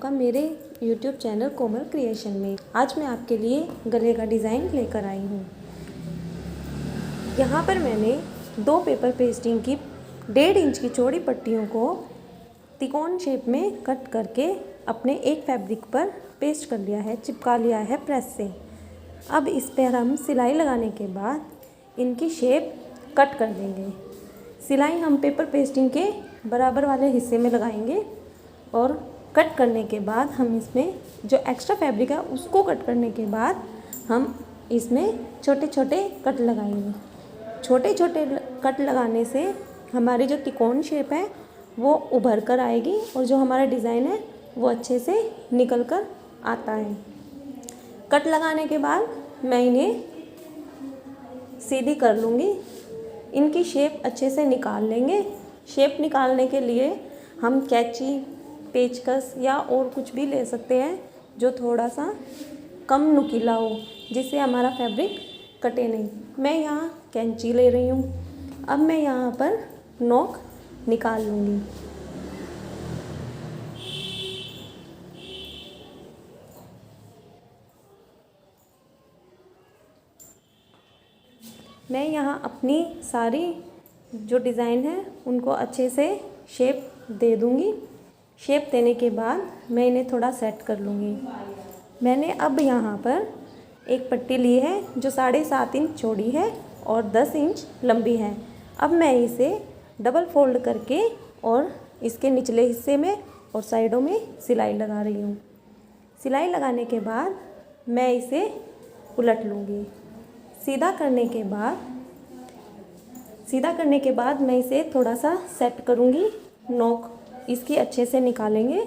आपका मेरे YouTube channel कोमल creation में। आज मैं आपके लिए गले का डिज़ाइन लेकर आई हूँ। यहाँ पर मैंने 2 पेपर पेस्टिंग की 1.5 इंच की चौड़ी पट्टियों को त्रिकोण शेप में कट करके अपने एक फैब्रिक पर पेस्ट कर लिया है, चिपका लिया है प्रेस से। अब इस पर हम सिलाई लगाने के बाद इनकी शेप कट कर देंगे। सिलाई हम पेपर पेस्टिंग के बराबर वाले हिस्से में लगाएंगे और कट करने के बाद हम इसमें जो एक्स्ट्रा फैब्रिक है उसको कट करने के बाद हम इसमें छोटे छोटे कट लगाएंगे। छोटे छोटे कट लगाने से हमारी जो त्रिकोण शेप है वो उभर कर आएगी और जो हमारा डिज़ाइन है वो अच्छे से निकल कर आता है। कट लगाने के बाद मैं इन्हें सीधी कर लूँगी। इनकी शेप अच्छे से निकाल लेंगे। शेप निकालने के लिए हम कैंची, पेचकस या और कुछ भी ले सकते हैं जो थोड़ा सा कम नुकीला हो, जिससे हमारा फैब्रिक कटे नहीं। मैं यहाँ कैंची ले रही हूँ। अब मैं यहाँ पर नोक निकाल लूँगी। मैं यहाँ अपनी सारी जो डिज़ाइन है उनको अच्छे से शेप दे दूँगी। शेप देने के बाद मैं इन्हें थोड़ा सेट कर लूँगी। मैंने अब यहाँ पर एक पट्टी ली है जो 7.5 इंच चौड़ी है और 10 इंच लंबी है। अब मैं इसे डबल फोल्ड करके और इसके निचले हिस्से में और साइडों में सिलाई लगा रही हूँ। सिलाई लगाने के बाद मैं इसे उलट लूँगी। सीधा करने के बाद मैं इसे थोड़ा सा सेट करूँगी। नोक इसकी अच्छे से निकालेंगे।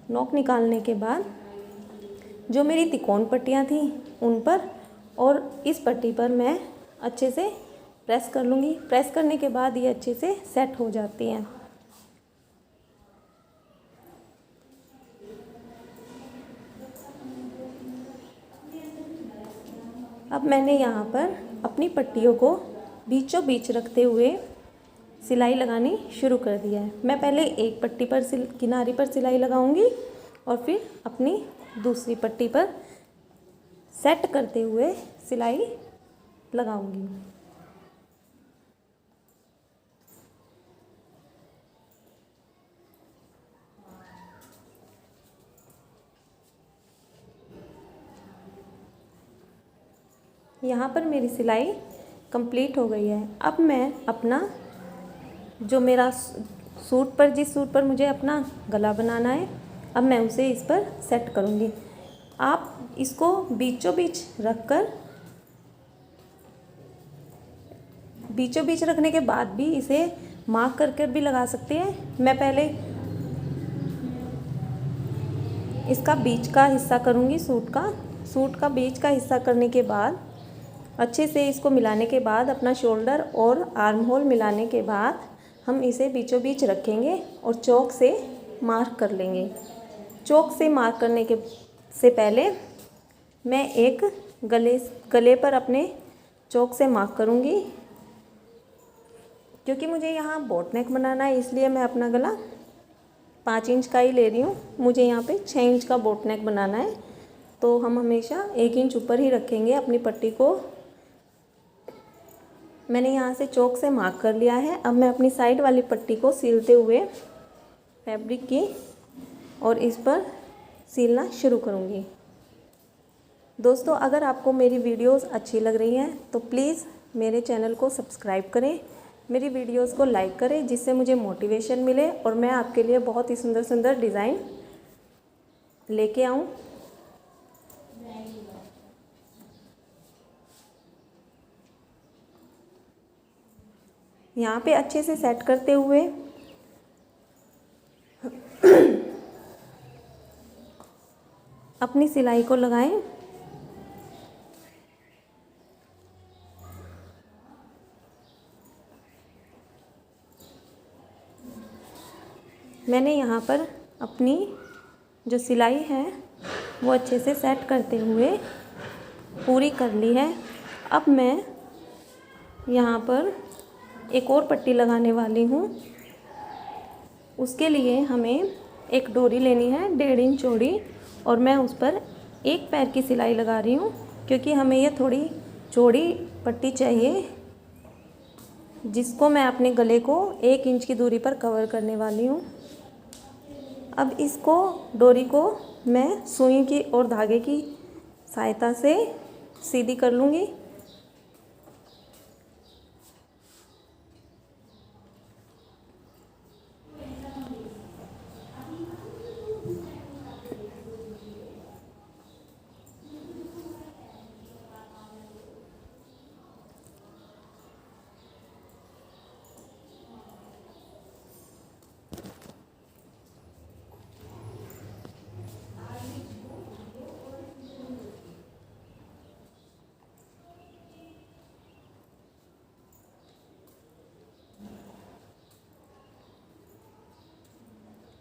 नोक निकालने के बाद जो मेरी त्रिकोण पट्टियाँ थी उन पर और इस पट्टी पर मैं अच्छे से प्रेस कर लूँगी। प्रेस करने के बाद ये अच्छे से सेट हो जाती हैं। अब मैंने यहाँ पर अपनी पट्टियों को बीचों बीच रखते हुए सिलाई लगानी शुरू कर दिया है। मैं पहले एक पट्टी पर किनारी पर सिलाई लगाऊंगी और फिर अपनी दूसरी पट्टी पर सेट करते हुए सिलाई लगाऊंगी। यहाँ पर मेरी सिलाई कंप्लीट हो गई है। अब मैं अपना जो मेरा जिस सूट पर मुझे अपना गला बनाना है, अब मैं उसे इस पर सेट करूँगी। आप इसको बीचों बीच रखने के बाद भी इसे मार्क करके भी लगा सकते हैं। मैं पहले इसका बीच का हिस्सा करूँगी। सूट का बीच का हिस्सा करने के बाद अच्छे से इसको मिलाने के बाद अपना शोल्डर और आर्म होल मिलाने के बाद हम इसे बीचों बीच रखेंगे और चौक से मार्क कर लेंगे। चौक से मार्क करने से पहले मैं एक गले पर अपने चौक से मार्क करूँगी। क्योंकि मुझे यहाँ बोट नेक बनाना है इसलिए मैं अपना गला 5 इंच का ही ले रही हूँ। मुझे यहाँ पे 6 इंच का बोट नेक बनाना है, तो हम हमेशा 1 इंच ऊपर ही रखेंगे अपनी पट्टी को। मैंने यहाँ से चौक से मार्क कर लिया है। अब मैं अपनी साइड वाली पट्टी को सीलते हुए फैब्रिक की और इस पर सीलना शुरू करूँगी। दोस्तों, अगर आपको मेरी वीडियोस अच्छी लग रही हैं तो प्लीज़ मेरे चैनल को सब्सक्राइब करें, मेरी वीडियोस को लाइक करें, जिससे मुझे मोटिवेशन मिले और मैं आपके लिए बहुत ही सुंदर सुंदर डिज़ाइन लेके आऊँ। यहाँ पे अच्छे से सेट करते हुए अपनी सिलाई को लगाएं। मैंने यहाँ पर अपनी जो सिलाई है वो अच्छे से सेट करते हुए पूरी कर ली है। अब मैं यहाँ पर एक और पट्टी लगाने वाली हूँ। उसके लिए हमें एक डोरी लेनी है 1.5 इंच चौड़ी और मैं उस पर एक पैर की सिलाई लगा रही हूँ, क्योंकि हमें ये थोड़ी चौड़ी पट्टी चाहिए, जिसको मैं अपने गले को 1 इंच की दूरी पर कवर करने वाली हूँ। अब इसको डोरी को मैं सुई की और धागे की सहायता से सीधी कर लूँगी।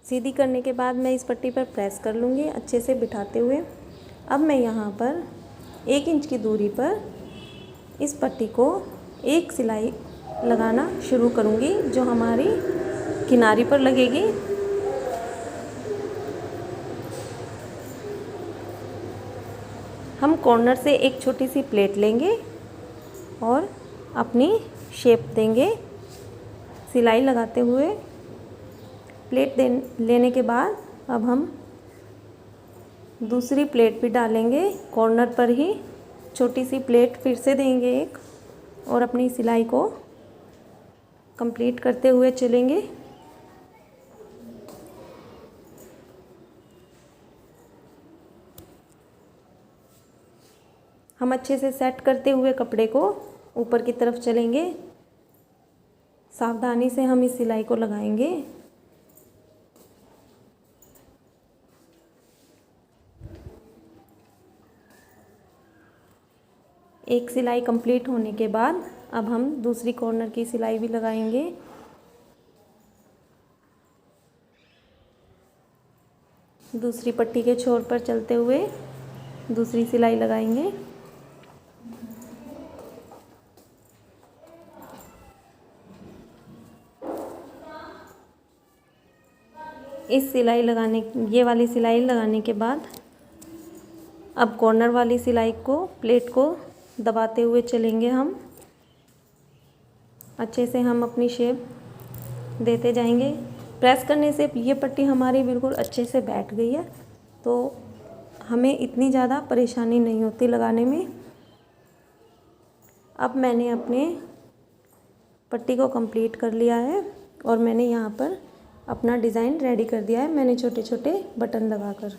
सीधी करने के बाद मैं इस पट्टी पर प्रेस कर लूँगी अच्छे से बिठाते हुए। अब मैं यहाँ पर 1 इंच की दूरी पर इस पट्टी को एक सिलाई लगाना शुरू करूँगी, जो हमारी किनारी पर लगेगी। हम कॉर्नर से एक छोटी सी प्लेट लेंगे और अपनी शेप देंगे सिलाई लगाते हुए। प्लेट लेने के बाद अब हम दूसरी प्लेट भी डालेंगे कॉर्नर पर ही, छोटी सी प्लेट फिर से देंगे एक और अपनी सिलाई को कंप्लीट करते हुए चलेंगे। हम अच्छे से सेट करते हुए कपड़े को ऊपर की तरफ चलेंगे। सावधानी से हम इस सिलाई को लगाएंगे। एक सिलाई कंप्लीट होने के बाद अब हम दूसरी कॉर्नर की सिलाई भी लगाएंगे। दूसरी पट्टी के छोर पर चलते हुए दूसरी सिलाई लगाएंगे। ये वाली सिलाई लगाने के बाद अब कॉर्नर वाली सिलाई को प्लेट को दबाते हुए चलेंगे। हम अच्छे से हम अपनी शेप देते जाएंगे। प्रेस करने से ये पट्टी हमारी बिल्कुल अच्छे से बैठ गई है, तो हमें इतनी ज़्यादा परेशानी नहीं होती लगाने में। अब मैंने अपने पट्टी को कंप्लीट कर लिया है और मैंने यहाँ पर अपना डिज़ाइन रेडी कर दिया है, मैंने छोटे छोटे बटन लगाकर।